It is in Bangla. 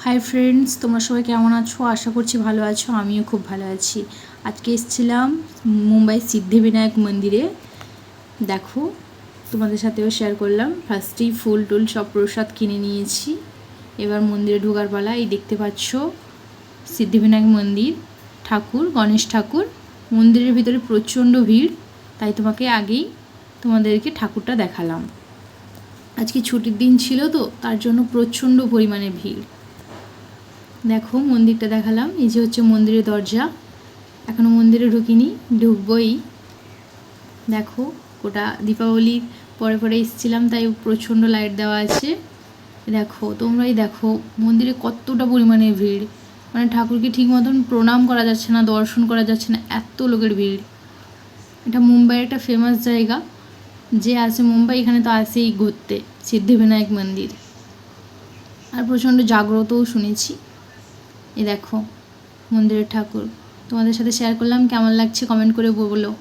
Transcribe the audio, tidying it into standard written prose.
হাই ফ্রেন্ডস, তোমরা সবাই কেমন আছো? আশা করছি ভালো আছো। আমিও খুব ভালো আছি। আজকে এসেছিলাম মুম্বাই সিদ্ধিবিনায়ক মন্দিরে। দেখো, তোমাদের সাথেও শেয়ার করলাম। ফার্স্টেই ফুল টুল সব প্রসাদ কিনে নিয়েছি। এবার মন্দিরে ঢোকার পালা। এই দেখতে পাচ্ছ সিদ্ধিবিনায়ক মন্দির, ঠাকুর গণেশ ঠাকুর। মন্দিরের ভিতরে প্রচণ্ড ভিড়, তাই তোমাদেরকে ঠাকুরটা দেখালাম। আজকে ছুটির দিন ছিল তো, তার জন্য প্রচণ্ড পরিমাণে ভিড়। দেখো, মন্দিরটা দেখালাম। এই যে হচ্ছে মন্দিরের দরজা। এখনও মন্দিরে ঢুকিনি, ঢুকবই। দেখো, ওটা দীপাবলির পরে পরে এসেছিলাম, তাই প্রচণ্ড লাইট দেওয়া আছে। দেখো, তোমরাই দেখো মন্দিরে কতটা পরিমাণে ভিড়। মানে ঠাকুরকে ঠিক মতন প্রণাম করা যাচ্ছে না, দর্শন করা যাচ্ছে না, এত লোকের ভিড়। এটা মুম্বাইয়ের একটা ফেমাস জায়গা। যে আসে মুম্বাই, এখানে তো আসেই ঘুরতে, সিদ্ধিবিনায়ক মন্দির। আর প্রচণ্ড জাগ্রতও শুনেছি। এই দেখো মন্দিরের ঠাকুর। তোমাদের সাথে শেয়ার করলাম, কেমন লাগছে কমেন্ট করে বলো।